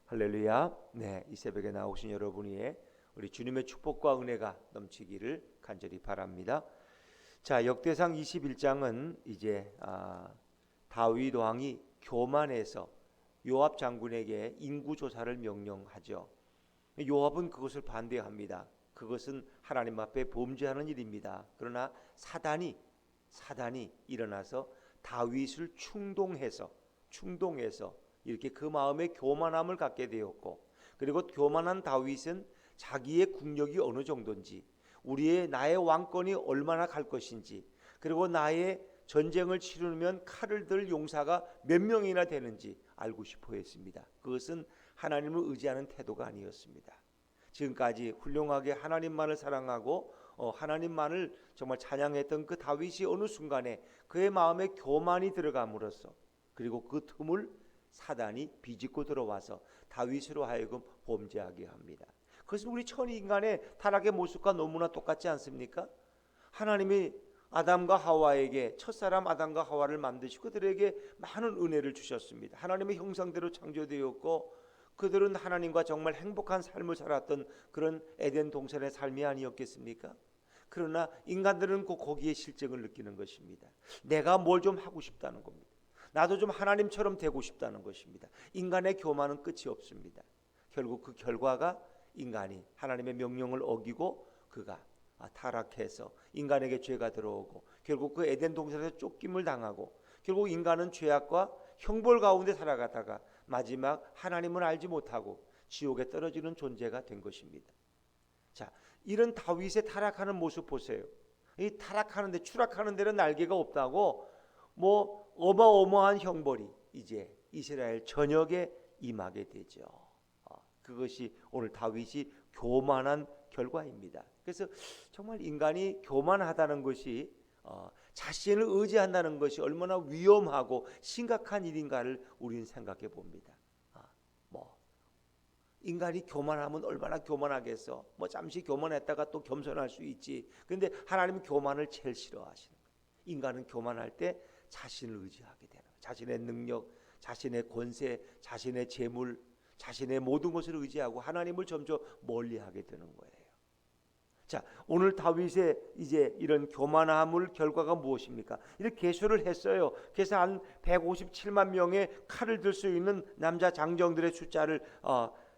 할렐루야. 네, 이 새벽에 나오신 여러분이 우리 주님의 축복과 은혜가 넘치기를 간절히 바랍니다. 자, 역대상 21장은 이제 다윗 왕이 교만해서 요압 장군에게 인구 조사를 명령하죠. 요압은 그것을 반대합니다. 그것은 하나님 앞에 범죄하는 일입니다. 그러나 사단이 일어나서 다윗을 충동해서 이렇게 그 마음에 교만함을 갖게 되었고, 그리고 교만한 다윗은 자기의 국력이 어느 정도인지, 나의 왕권이 얼마나 갈 것인지, 그리고 나의 전쟁을 치르면 칼을 들 용사가 몇 명이나 되는지 알고 싶어 했습니다. 그것은 하나님을 의지하는 태도가 아니었습니다. 지금까지 훌륭하게 하나님만을 사랑하고 하나님만을 정말 찬양했던 그 다윗이 어느 순간에 그의 마음에 교만이 들어감으로써, 그리고 그 틈을 사단이 비집고 들어와서 다윗으로 하여금 범죄하게 합니다. 그것은 우리 천인간의 타락의 모습과 너무나 똑같지 않습니까? 하나님이 아담과 하와에게, 첫사람 아담과 하와를 만드시고 그들에게 많은 은혜를 주셨습니다. 하나님의 형상대로 창조되었고 그들은 하나님과 정말 행복한 삶을 살았던 그런 에덴 동산의 삶이 아니었겠습니까? 그러나 인간들은 꼭 거기에 실증을 느끼는 것입니다. 내가 뭘 좀 하고 싶다는 겁니다. 나도 좀 하나님처럼 되고 싶다는 것입니다. 인간의 교만은 끝이 없습니다. 결국 그 결과가 인간이 하나님의 명령을 어기고 그가 타락해서 인간에게 죄가 들어오고, 결국 그 에덴 동산에서 쫓김을 당하고, 결국 인간은 죄악과 형벌 가운데 살아가다가 마지막 하나님을 알지 못하고 지옥에 떨어지는 존재가 된 것입니다. 자, 이런 다윗의 타락하는 모습 보세요. 이 타락하는데, 추락하는 데는 날개가 없다고 어마어마한 형벌이 이제 이스라엘 전역에 임하게 되죠. 그것이 오늘 다윗이 교만한 결과입니다. 그래서 정말 인간이 교만하다는 것이, 자신을 의지한다는 것이 얼마나 위험하고 심각한 일인가를 우리는 생각해 봅니다. 인간이 교만하면 얼마나 교만하겠어. 잠시 교만했다가 또 겸손할 수 있지. 그런데 하나님은 교만을 제일 싫어하시는 거예요. 인간은 교만할 때 자신을 의지하게 되는 거예요. 자신의 능력, 자신의 권세, 자신의 재물, 자신의 모든 것을 의지하고 하나님을 점점 멀리하게 되는 거예요. 자, 오늘 다윗의 이제 이런 교만함을 결과가 무엇입니까? 이렇게 계수를 했어요. 그래서 한 157만 명의 칼을 들 수 있는 남자 장정들의 숫자를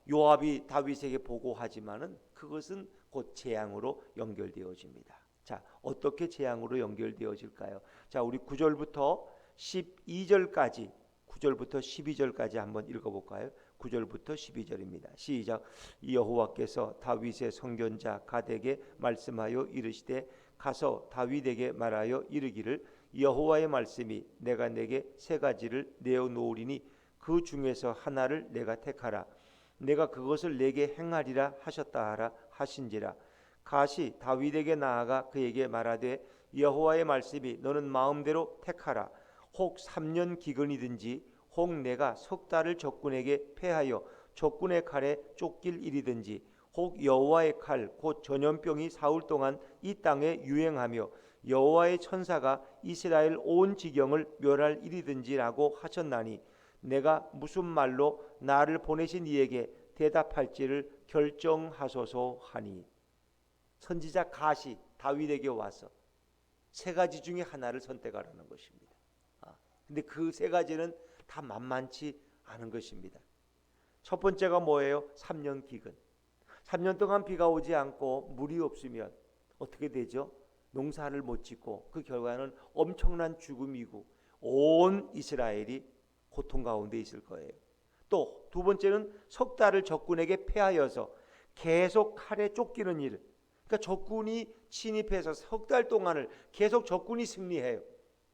요압이 다윗에게 보고하지만은 그것은 곧 재앙으로 연결되어집니다. 자, 어떻게 재앙으로 연결되어질까요? 자, 우리 9절부터 12절까지, 9절부터 12절까지 한번 읽어볼까요? 9절부터 12절입니다. 시작. 여호와께서 다윗의 선견자 갓에게 말씀하여 이르시되 가서 다윗에게 말하여 이르기를 여호와의 말씀이 내가 내게 세 가지를 내어 놓으리니 그 중에서 하나를 내가 택하라. 내가 그것을 내게 행하리라 하셨다 하라 하신지라. 갓이 다윗에게 나아가 그에게 말하되 여호와의 말씀이 너는 마음대로 택하라. 혹 3년 기근이든지 혹 내가 석 달을 적군에게 패하여 적군의 칼에 쫓길 일이든지 혹 여호와의 칼 곧 전염병이 사흘 동안 이 땅에 유행하며 여호와의 천사가 이스라엘 온 지경을 멸할 일이든지라고 하셨나니 내가 무슨 말로 나를 보내신 이에게 대답할지를 결정하소서 하니. 선지자 갓이 다윗에게 와서 세 가지 중에 하나를 선택하라는 것입니다. 근데 그 세 가지는 다 만만치 않은 것입니다. 첫 번째가 뭐예요? 3년 기근. 3년 동안 비가 오지 않고 물이 없으면 어떻게 되죠? 농사를 못 짓고 그 결과는 엄청난 죽음이고 온 이스라엘이 고통 가운데 있을 거예요. 또 두 번째는 석 달을 적군에게 패하여서 계속 칼에 쫓기는 일. 그러니까 적군이 침입해서 석 달 동안을 계속 적군이 승리해요.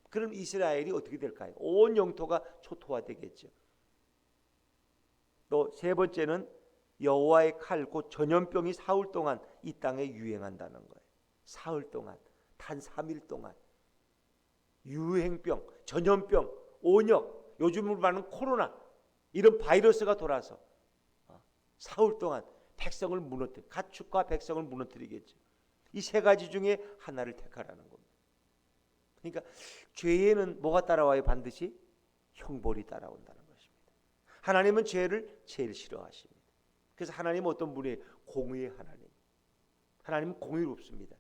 그럼 이스라엘이 어떻게 될까요? 온 영토가 초토화되겠죠. 또 세 번째는 여호와의 칼 곧 전염병이 사흘 동안 이 땅에 유행한다는 거예요. 사흘 동안, 단 3일 동안 유행병, 전염병, 온역, 요즘으로 말하는 코로나 이런 바이러스가 돌아서 사흘 동안 백성을 가축과 백성을 무너뜨리겠죠. 이 세 가지 중에 하나를 택하라는 겁니다. 그러니까 죄에는 뭐가 따라와요? 반드시 형벌이 따라온다는 것입니다. 하나님은 죄를 제일 싫어하십니다. 그래서 하나님은 어떤 분이에요? 공의의 하나님. 하나님은 공의롭습니다.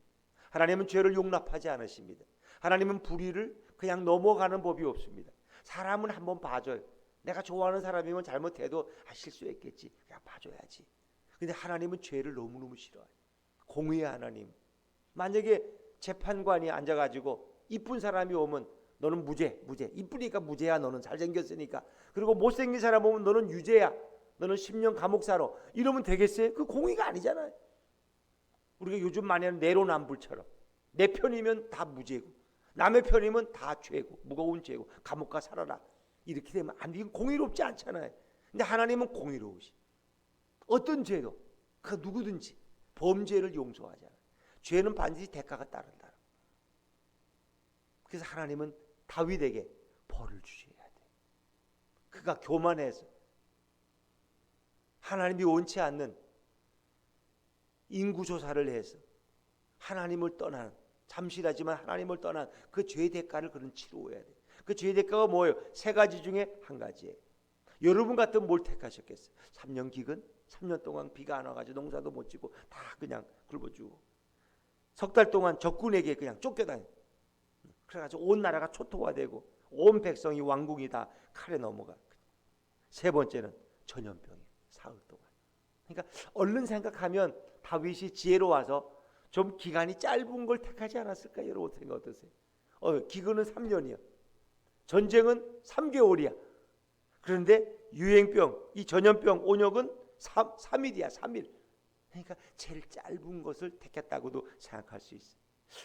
하나님은 죄를 용납하지 않으십니다. 하나님은 불의를 그냥 넘어가는 법이 없습니다. 사람은 한번 봐줘요. 내가 좋아하는 사람이면 잘못해도 실수했겠지. 그냥 봐줘야지. 근데 하나님은 죄를 너무너무 싫어해요. 공의의 하나님. 만약에 재판관이 앉아가지고 이쁜 사람이 오면 너는 무죄. 이쁘니까 무죄야. 너는 잘생겼으니까. 그리고 못생긴 사람 오면 너는 유죄야. 너는 10년 감옥 살아. 이러면 되겠어요? 그 공의가 아니잖아요. 우리가 요즘 많이 하는 내로남불처럼 내 편이면 다 무죄고 남의 편이면 다 죄고 무거운 죄고 감옥 가 살아라. 이렇게 되면 안 돼. 이건 공의롭지 않잖아요. 근데 하나님은 공의로우시. 어떤 죄도 그 누구든지 범죄를 용서하잖아요. 죄는 반드시 대가가 따른다. 그래서 하나님은 다윗에게 벌을 주셔야 돼. 그가 교만해서 하나님이 원치 않는 인구조사를 해서 하나님을 떠난, 잠시라지만 하나님을 떠난 그 죄의 대가를 그는 치루어야 돼. 그 죄의 대가가 뭐예요? 세 가지 중에 한 가지예요. 여러분 같으면 뭘 택하셨겠어요? 3년 기근? 3년 동안 비가 안 와가지고 농사도 못 지고 다 그냥 굶어주고 석 달 동안 적군에게 그냥 쫓겨다녀. 그래가지고 온 나라가 초토화되고 온 백성이 왕궁이 다 칼에 넘어가. 세 번째는 전염병이에요. 사흘 동안. 그러니까 얼른 생각하면 다윗이 지혜로 와서 좀 기간이 짧은 걸 택하지 않았을까? 여러분 생각 어떠세요? 기근은 3년이야. 전쟁은 3개월이야. 그런데 유행병, 이 전염병 온역은 3일이야. 3일. 그러니까 제일 짧은 것을 택했다고도 생각할 수 있어요.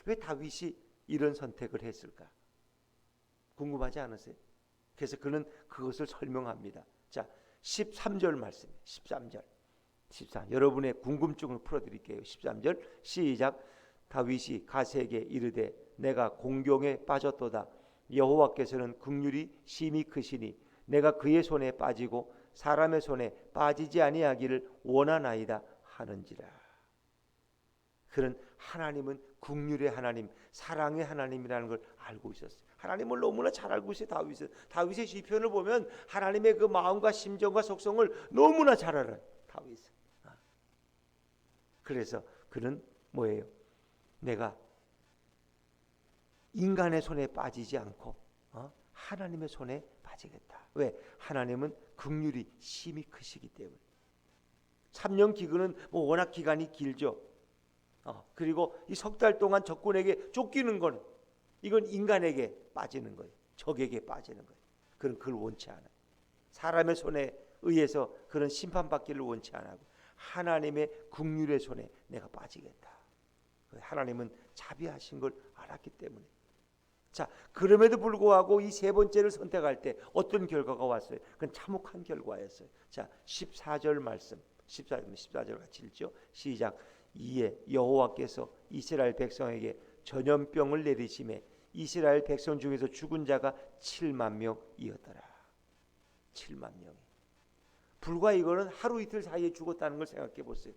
왜 다윗이 이런 선택을 했을까? 궁금하지 않으세요? 그래서 그는 그것을 설명합니다. 자, 13절 말씀. 13절. 여러분의 궁금증을 풀어드릴게요. 13절 시작. 다윗이 가세에게 이르되 내가 공경에 빠졌도다. 여호와께서는 긍휼이 심히 크시니 내가 그의 손에 빠지고 사람의 손에 빠지지 아니하기를 원하나이다 하는지라. 그는 하나님은 긍휼의 하나님, 사랑의 하나님이라는 걸 알고 있었어요. 하나님을 너무나 잘 알고 있어요. 다윗의 시편을 보면 하나님의 그 마음과 심정과 속성을 너무나 잘 알아요. 다윗은. 그래서 그는 뭐예요? 내가 인간의 손에 빠지지 않고 하나님의 손에 빠지겠다. 왜? 하나님은 긍휼이 심히 크시기 때문에. 3년 기근은 뭐 워낙 기간이 길죠. 그리고 이 석 달 동안 적군에게 쫓기는 거는 이건 인간에게 빠지는 거예요. 적에게 빠지는 거예요. 그는 그걸 원치 않아요. 사람의 손에 의해서 그런 심판받기를 원치 않고 하나님의 긍휼의 손에 내가 빠지겠다. 하나님은 자비하신 걸 알았기 때문에. 자, 그럼에도 불구하고 이 세 번째를 선택할 때 어떤 결과가 왔어요? 그건 참혹한 결과였어요. 자, 14절 말씀. 14절 같이 읽죠. 시작. 이에 여호와께서 이스라엘 백성에게 전염병을 내리심에 이스라엘 백성 중에서 죽은 자가 7만 명이었더라. 7만 명이. 불과 이거는 하루 이틀 사이에 죽었다는 걸 생각해 보세요.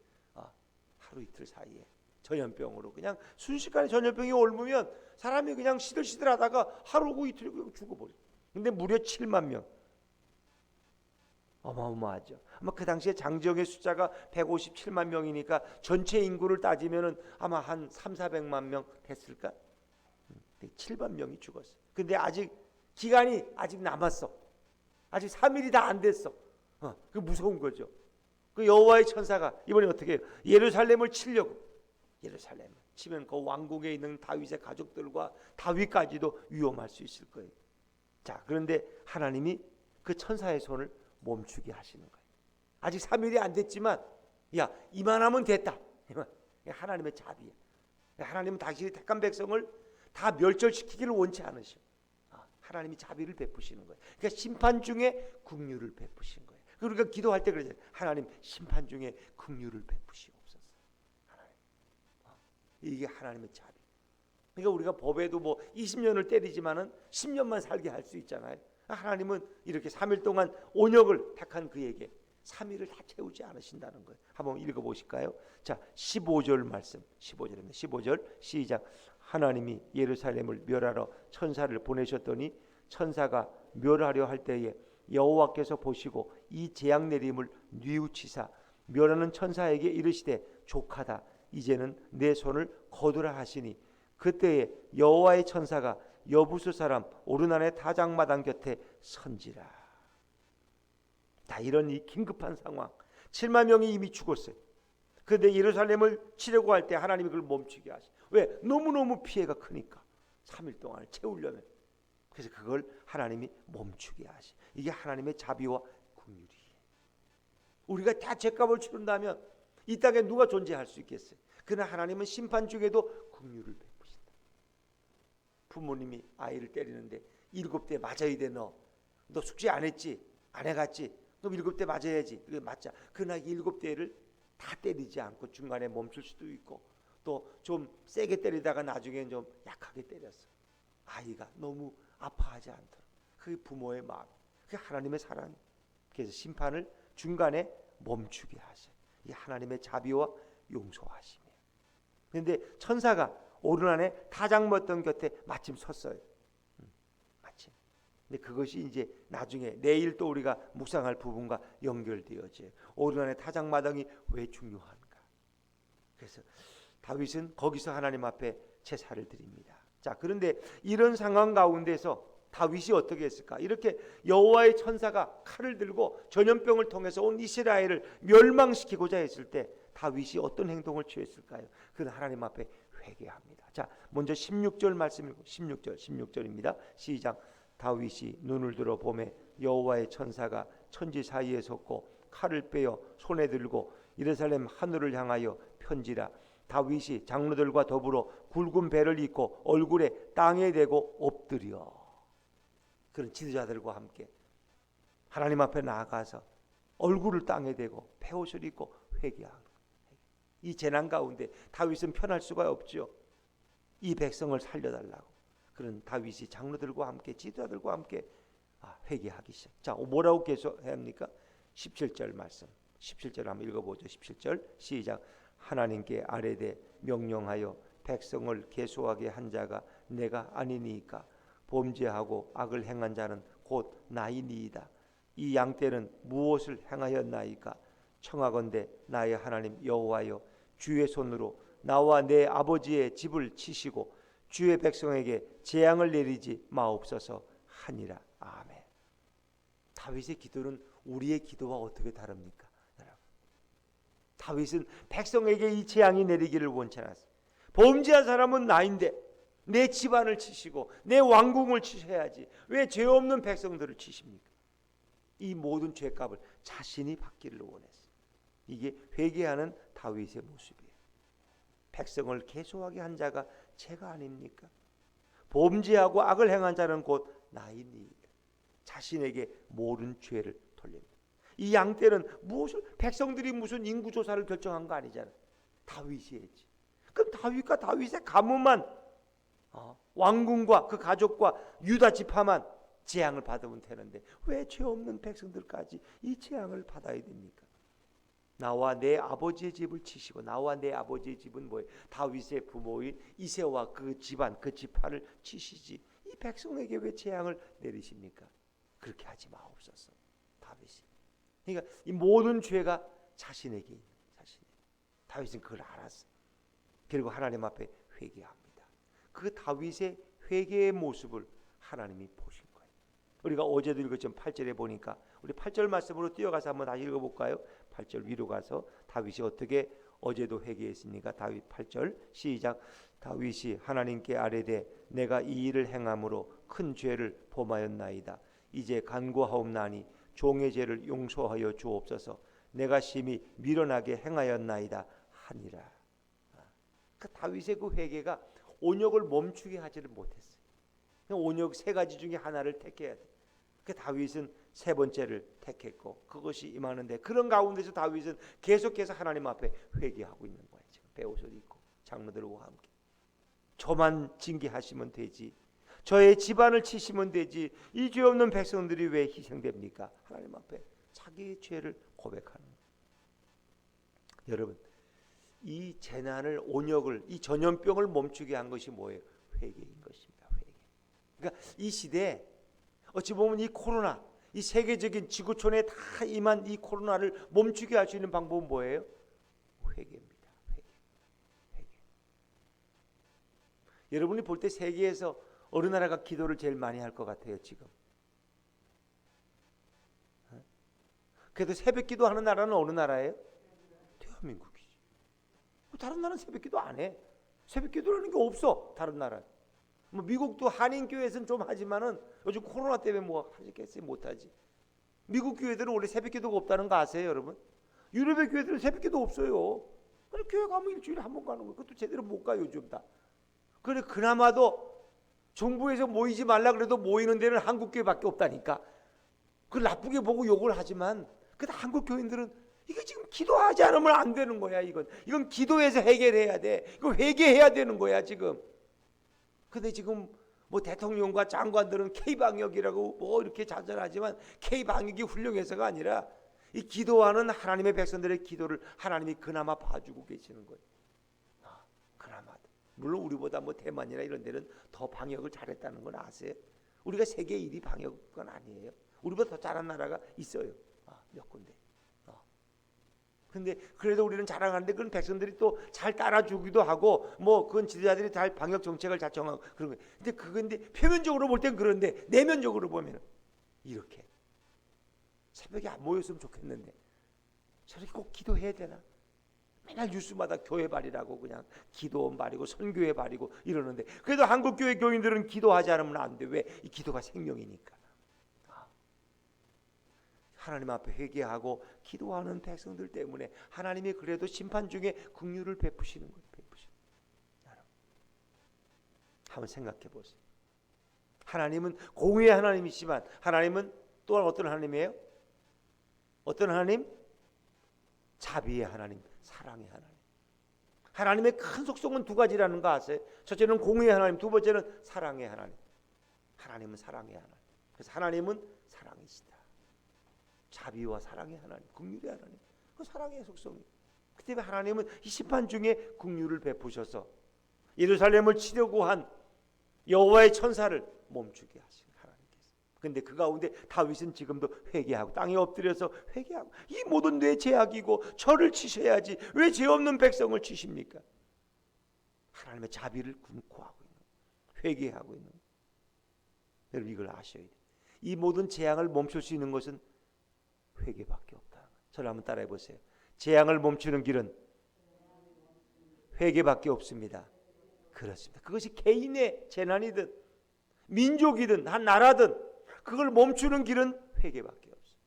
하루 이틀 사이에 전염병으로 그냥 순식간에 전염병이 옮으면 사람이 그냥 시들시들하다가 하루고 이틀 죽어버려. 근데 무려 7만 명. 어마어마하죠. 아마 그 당시에 장정의 숫자가 157만 명이니까 전체 인구를 따지면은 아마 한 300~400만 명 됐을까? 7만 명이 죽었어. 근데 아직 기간이 아직 남았어. 아직 3일이 다 안 됐어. 그 무서운 거죠. 그 여호와의 천사가 이번에 어떻게 해요? 예루살렘을 치려고. 예루살렘을 치면 그 왕궁에 있는 다윗의 가족들과 다윗까지도 위험할 수 있을 거예요. 자, 그런데 하나님이 그 천사의 손을 멈추게 하시는 거예요. 아직 3일이 안 됐지만 야, 이만하면 됐다. 하나님의 자비야. 하나님은 당신이 택한 백성을 다 멸절시키기를 원치 않으셔. 하나님이 자비를 베푸시는 거예요. 그러니까 심판 중에 긍휼을 베푸신 거예요. 우리가 기도할 때 그러잖아요. 하나님 심판 중에 긍휼을 베푸시옵소서. 하나님. 이게 하나님의 자비. 그러니까 우리가 법에도 뭐 20년을 때리지만은 10년만 살게 할 수 있잖아요. 하나님은 이렇게 3일 동안 온역을 택한 그에게 3일을 다 채우지 않으신다는 거예요. 한번 읽어보실까요? 자, 15절 말씀. 15절입니다. 15절 시작. 하나님이 예루살렘을 멸하러 천사를 보내셨더니 천사가 멸하려 할 때에 여호와께서 보시고 이 재앙 내림을 뉘우치사 멸하는 천사에게 이르시되 족하다. 이제는 내 손을 거두라 하시니 그때에 여호와의 천사가 여부수 사람 오르난의 타작마당 곁에 선지라. 다 이런 이 긴급한 상황, 7만 명이 이미 죽었어요. 그런데 예루살렘을 치려고 할 때 하나님이 그걸 멈추게 하시. 왜? 너무너무 피해가 크니까 3일 동안을 채우려면. 그래서 그걸 하나님이 멈추게 하시. 이게 하나님의 자비와 긍휼이에요. 우리가 다 죄값을 치른다면 이 땅에 누가 존재할 수 있겠어요? 그러나 하나님은 심판 중에도 긍휼을 베푸신다. 부모님이 아이를 때리는데 7대 맞아야 돼. 너 숙제 안 했지? 안 해갔지? 너 7대 맞아야지. 그게 맞자. 그러나 7대를 다 때리지 않고 중간에 멈출 수도 있고 또 좀 세게 때리다가 나중엔 좀 약하게 때렸어. 아이가 너무 아파하지 않도록. 그게 부모의 마음, 그게 하나님의 사랑이에요. 그래서 심판을 중간에 멈추게 하셔요. 이게 하나님의 자비와 용서하심이에요. 그런데 천사가 오르난의 타작먹던 곁에 마침 섰어요. 마침. 근데 그것이 이제 나중에 내일 또 우리가 묵상할 부분과 연결되어져요. 오르난의 타작마당이 왜 중요한가? 그래서 다윗은 거기서 하나님 앞에 제사를 드립니다. 자, 그런데 이런 상황 가운데서 다윗이 어떻게 했을까? 이렇게 여호와의 천사가 칼을 들고 전염병을 통해서 온 이스라엘을 멸망시키고자 했을 때 다윗이 어떤 행동을 취했을까요? 그는 하나님 앞에 회개합니다. 자, 먼저 16절 말씀 읽고 16절입니다. 시작. 다윗이 눈을 들어 보매 여호와의 천사가 천지 사이에 섰고 칼을 빼어 손에 들고 예루살렘 하늘을 향하여 편지라. 다윗이 장로들과 더불어 굵은 배를 입고 얼굴에 땅에 대고 엎드려. 그런 지도자들과 함께 하나님 앞에 나아가서 얼굴을 땅에 대고 베옷을 입고 회개하고. 이 재난 가운데 다윗은 편할 수가 없죠. 이 백성을 살려달라고. 그런 다윗이 장로들과 함께 지도자들과 함께 회개하기 시작. 자, 뭐라고 계속합니까? 17절 말씀. 17절 한번 읽어보죠. 17절 시작. 하나님께 아뢰되 명령하여 백성을 계수하게 한 자가 내가 아니니까 범죄하고 악을 행한 자는 곧 나이니이다. 이 양떼는 무엇을 행하였나이까? 청하건대 나의 하나님 여호와여 주의 손으로 나와 내 아버지의 집을 치시고 주의 백성에게 재앙을 내리지 마옵소서 하니라. 아멘. 다윗의 기도는 우리의 기도와 어떻게 다릅니까? 다윗은 백성에게 이 재앙이 내리기를 원치 않았어요. 범죄한 사람은 나인데 내 집안을 치시고 내 왕궁을 치셔야지 왜 죄 없는 백성들을 치십니까? 이 모든 죄값을 자신이 받기를 원했어요. 이게 회개하는 다윗의 모습이에요. 백성을 계속하게 한 자가 제가 아닙니까? 범죄하고 악을 행한 자는 곧 나이니이다. 자신에게 모든 죄를 돌립니다. 이 양떼는 무엇을 백성들이 무슨 인구조사를 결정한 거 아니잖아요. 다윗이 했지. 그럼 다윗과 다윗의 가문만 왕궁과 그 가족과 유다 지파만 재앙을 받으면 되는데 왜 죄 없는 백성들까지 이 재앙을 받아야 됩니까? 나와 내 아버지의 집을 치시고. 나와 내 아버지의 집은 뭐예요? 다윗의 부모인 이새와 그 집안 그 지파를 치시지. 이 백성에게 왜 재앙을 내리십니까? 그렇게 하지 마옵소서. 다윗이. 그러니까 이 모든 죄가 자신에게 있는 자신에게. 다윗은 그걸 알았어요. 그리고 하나님 앞에 회개합니다. 그 다윗의 회개의 모습을 하나님이 보신 거예요. 우리가 어제도 읽었지만 8절에 보니까 우리 8절 말씀으로 뛰어가서 한번 다시 읽어볼까요? 8절 위로 가서 다윗이 어떻게 어제도 회개했습니까? 다윗 8절 시작. 다윗이 하나님께 아뢰되 내가 이 일을 행함으로 큰 죄를 범하였나이다. 이제 간구하옵나니 종의 죄를 용서하여 주옵소서. 내가 심히 미련하게 행하였나이다 하니라. 그 다윗의 그 회개가 온역을 멈추게 하지를 못했어요. 온역 세 가지 중에 하나를 택해야 돼. 그 다윗은 세 번째를 택했고 그것이 임하는데 그런 가운데서 다윗은 계속해서 하나님 앞에 회개하고 있는 거예요. 지금 베옷을 입고 장로들과 함께. 저만 징계하시면 되지. 저의 집안을 치시면 되지. 이 죄 없는 백성들이 왜 희생됩니까? 하나님 앞에 자기의 죄를 고백하는 거예요. 여러분, 이 재난을 온역을 이 전염병을 멈추게 한 것이 뭐예요? 회개인 것입니다. 회개. 그러니까 이 시대에 어찌 보면 이 코로나 이 세계적인 지구촌에 다 임한 이 코로나를 멈추게 할 수 있는 방법은 뭐예요? 회개입니다. 회개. 여러분이 볼 때 세계에서 어느 나라가 기도를 제일 많이 할 것 같아요 지금? 그래도 새벽 기도하는 나라는 어느 나라예요? 대한민국이지. 다른 나라는 새벽 기도 안 해. 새벽 기도라는 게 없어 다른 나라. 뭐 미국도 한인교회에서는 좀 하지만은 요즘 코로나 때문에 뭐 하겠어요? 못하지. 미국 교회들은 원래 새벽 기도가 없다는 거 아세요 여러분? 유럽의 교회들은 새벽 기도 없어요. 그냥 교회 가면 일주일에 한 번 가는 거예요. 그것도 제대로 못 가요 요즘 다. 그래 그나마도 정부에서 모이지 말라 그래도 모이는 데는 한국 교회밖에 없다니까. 그 나쁘게 보고 욕을 하지만 그 한국 교인들은 이게 지금 기도하지 않으면 안 되는 거야. 이건 기도해서 해결해야 돼. 이거 회개해야 되는 거야 지금. 근데 지금 뭐 대통령과 장관들은 K방역이라고 뭐 이렇게 자절하지만 K방역이 훌륭해서가 아니라 이 기도하는 하나님의 백성들의 기도를 하나님이 그나마 봐주고 계시는 거예요. 그나마. 물론 우리보다 뭐 대만이나 이런 데는 더 방역을 잘했다는 건 아세요? 우리가 세계 1위 방역은 아니에요. 우리보다 더 잘한 나라가 있어요. 몇 군데. 근데 그래도 우리는 자랑하는데 그건 백성들이 또 잘 따라주기도 하고 뭐 그건 지도자들이 잘 방역 정책을 잘 정하고 그런 거예요. 근데 그건데 표면적으로 볼 땐 그런데 내면적으로 보면 이렇게 새벽에 안 모였으면 좋겠는데 저렇게 꼭 기도해야 되나? 맨날 뉴스마다 교회 발이라고 그냥 기도원 발이고 선교회 발이고 이러는데 그래도 한국 교회 교인들은 기도하지 않으면 안 돼. 왜? 이 기도가 생명이니까. 하나님 앞에 회개하고 기도하는 백성들 때문에 하나님이 그래도 심판 중에 긍휼을 베푸시는 거예요. 한번 생각해 보세요. 하나님은 공의의 하나님이시지만 하나님은 또한 어떤 하나님이에요? 어떤 하나님? 자비의 하나님, 사랑의 하나님. 하나님의 큰 속성은 두 가지라는 거 아세요? 첫째는 공의의 하나님, 두 번째는 사랑의 하나님. 하나님은 사랑의 하나님. 그래서 하나님은 사랑이시다. 자비와 사랑의 하나님, 긍휼의 하나님. 그 사랑의 속성이. 그 때문에 하나님은 이 심판 중에 긍휼을 베푸셔서 예루살렘을 치려고 한 여호와의 천사를 멈추게 하신 하나님께서. 그런데 그 가운데 다윗은 지금도 회개하고 땅에 엎드려서 회개하고 이 모든 내 죄악이고 저를 치셔야지 왜 죄 없는 백성을 치십니까? 하나님의 자비를 금고하고 있는 회개하고 있는 여러분 이걸 아셔야 돼요. 이 모든 재앙을 멈출 수 있는 것은 회개밖에 없다. 저를 한번 따라해 보세요. 재앙을 멈추는 길은 회개밖에 없습니다. 그렇습니다. 그것이 개인의 재난이든 민족이든 한 나라든 그걸 멈추는 길은 회개밖에 없어요.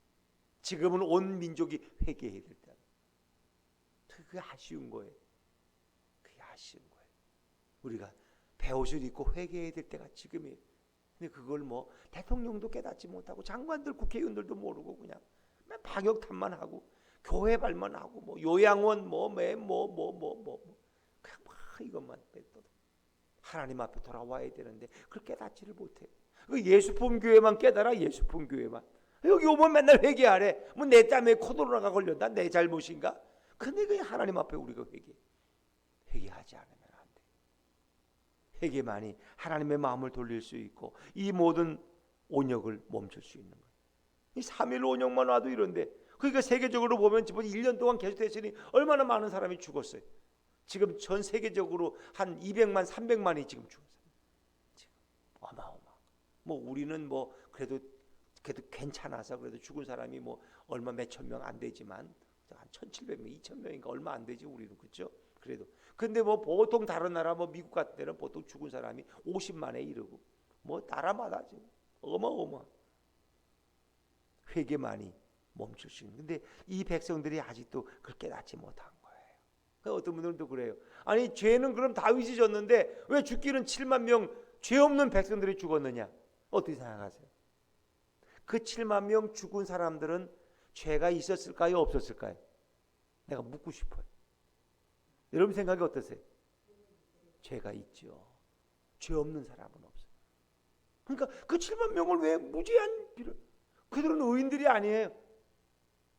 지금은 온 민족이 회개해야 될 때. 그게 아쉬운 거예요. 그게 아쉬운 거예요. 우리가 배옷을 입고 회개해야 될 때가 지금이에요. 근데 그걸 뭐 대통령도 깨닫지 못하고 장관들 국회의원들도 모르고 그냥 방역 탓만 하고 교회 발만 하고 뭐 요양원 그냥 막 이것만 뱉어도 하나님 앞에 돌아와야 되는데 그걸 깨닫지를 못해. 그 예수품 교회만 깨달아. 예수품 교회만 여기 오면 맨날 회개하래. 뭐 내 땀에 코로나가 걸렸다 내 잘못인가? 근데 그 하나님 앞에 우리가 회개하지 않으면 안 돼. 회개만이 하나님의 마음을 돌릴 수 있고 이 모든 온역을 멈출 수 있는 거예요. 이 3.1 온역만 와도 이런데 그러니까 세계적으로 보면 지금 1년 동안 계속됐으니 얼마나 많은 사람이 죽었어요. 지금 전 세계적으로 한 200만 300만이 지금 죽었어요. 지금 어마어마. 뭐 우리는 뭐 그래도 괜찮아서 그래도 죽은 사람이 뭐 얼마 몇천 명 안 되지만 한 1,700명, 2,000명인가 얼마 안 되지 우리는. 그렇죠? 그래도 근데 뭐 보통 다른 나라 뭐 미국 같은 데는 보통 죽은 사람이 50만에 이르고 뭐 나라마다 지금 어마어마. 회개만이 멈출 수 있는. 근데 이 백성들이 아직도 그걸 깨닫지 못한 거예요. 어떤 분들은 또 그래요. 아니 죄는 그럼 다윗이 졌는데 왜 죽기는 7만 명 죄 없는 백성들이 죽었느냐? 어떻게 생각하세요? 그 7만 명 죽은 사람들은 죄가 있었을까요? 없었을까요? 내가 묻고 싶어요. 여러분 생각이 어떠세요? 죄가 있죠. 죄 없는 사람은 없어요. 그러니까 그 7만 명을 왜 무죄한 그들은 의인들이 아니에요.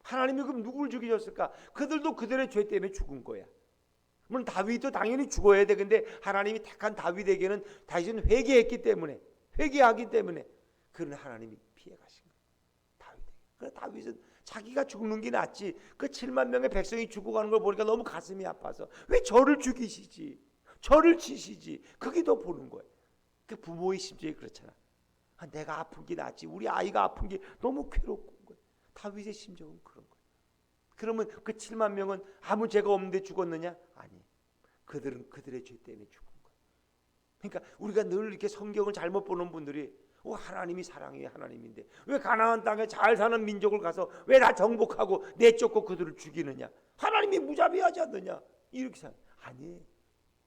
하나님이 그럼 누구를 죽이셨을까? 그들도 그들의 죄 때문에 죽은 거야. 물론 다윗도 당연히 죽어야 돼. 근데 하나님이 택한 다윗에게는 다윗은 회개했기 때문에 회개하기 때문에 그는 하나님이 피해 가신 거예요. 그래 다윗은 자기가 죽는 게 낫지. 그 7만 명의 백성이 죽어가는 걸 보니까 너무 가슴이 아파서 왜 저를 죽이시지? 저를 치시지? 그게 더 보는 거예요. 그 부모의 심정이 그렇잖아. 내가 아픈 게 낫지. 우리 아이가 아픈 게 너무 괴로운 거예요. 다윗의 심정은 그런 거예요. 그러면 그 7만 명은 아무 죄가 없는데 죽었느냐? 아니. 그들은 그들의 죄 때문에 죽은 거예요. 그러니까 우리가 늘 이렇게 성경을 잘못 보는 분들이 하나님이 사랑의 하나님인데 왜 가나안 땅에 잘 사는 민족을 가서 왜 다 정복하고 내쫓고 그들을 죽이느냐? 하나님이 무자비하지 않느냐? 이렇게 생각. 아니.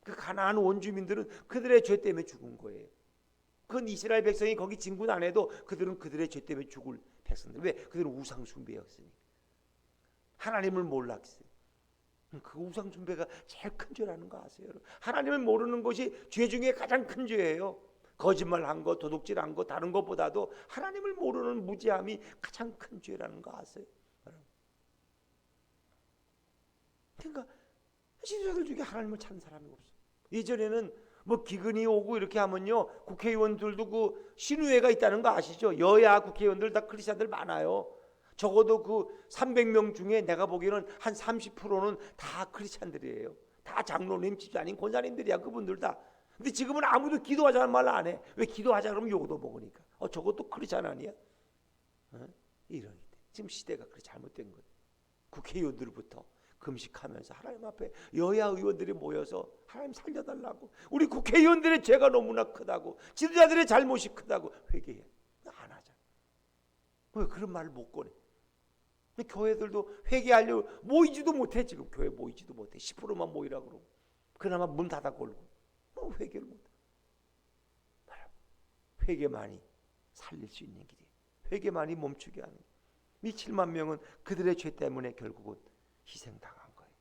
그 가나안 원주민들은 그들의 죄 때문에 죽은 거예요. 그건 이스라엘 백성이 거기 진군 안 해도 그들은 그들의 죄 때문에 죽을 백성들. 왜? 그들은 우상 숭배였으니까. 하나님을 몰랐어요. 그 우상 숭배가 제일 큰 죄라는 거 아세요? 하나님을 모르는 것이 죄 중에 가장 큰 죄예요. 거짓말한 거, 도둑질한 거, 다른 것보다도 하나님을 모르는 무지함이 가장 큰 죄라는 거 아세요? 그러니까 지도자들 중에 하나님을 찾는 사람이 없어. 예전에는 뭐 기근이 오고 이렇게 하면요 국회의원들도 그 신우회가 있다는 거 아시죠? 여야 국회의원들 다 크리스찬들 많아요. 적어도 그 300명 중에 내가 보기에는 한 30%는 다 크리스찬들이에요. 다 장로님, 집사님, 권사님들이야 그분들 다. 근데 지금은 아무도 기도하자는 말 안 해. 왜 기도하자 그러면 욕도 먹으니까. 저것도 크리스찬 아니야? 이런 지금 시대가 그렇게 잘못된 거예요. 국회의원들부터 금식하면서 하나님 앞에 여야 의원들이 모여서 하나님 살려달라고, 우리 국회의원들의 죄가 너무나 크다고, 지도자들의 잘못이 크다고 회개해. 안 하잖아. 왜 그런 말을 못 꺼내? 교회들도 회개하려고 모이지도 못해. 지금 교회 모이지도 못해. 10%만 모이라고 그러고 그나마 문 닫아 걸고 회개를 못해. 회개만이 살릴 수 있는 길이에요. 회개만이 멈추게 하는 거예요. 이 7만 명은 그들의 죄 때문에 결국은 희생당한 거예요.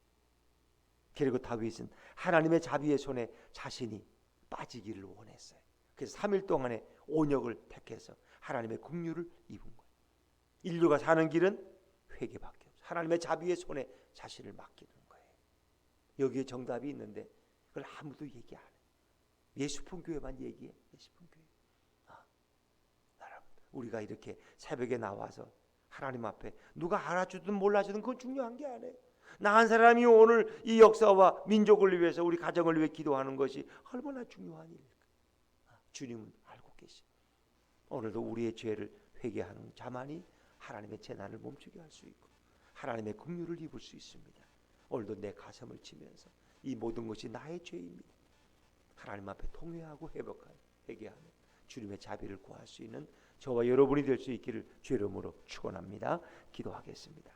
그리고 다윗은 하나님의 자비의 손에 자신이 빠지기를 원했어요. 그래서 3일 동안의 온역을 택해서 하나님의 긍휼을 입은 거예요. 인류가 사는 길은 회개밖에 없어요. 하나님의 자비의 손에 자신을 맡기는 거예요. 여기에 정답이 있는데 그걸 아무도 얘기 안 해. 예수품 교회만 얘기해. 예수품 교회. 여러분, 우리가 이렇게 새벽에 나와서 하나님 앞에 누가 알아주든 몰라주든 그건 중요한 게 아니에요. 나 한 사람이 오늘 이 역사와 민족을 위해서 우리 가정을 위해 기도하는 것이 얼마나 중요한 일일까. 주님은 알고 계시. 오늘도 우리의 죄를 회개하는 자만이 하나님의 재난을 멈추게 할 수 있고 하나님의 긍휼을 입을 수 있습니다. 오늘도 내 가슴을 치면서 이 모든 것이 나의 죄입니다. 하나님 앞에 통회하고 회개하며 주님의 자비를 구할 수 있는 저와 여러분이 될 수 있기를 주의 이름으로 축원합니다. 기도하겠습니다.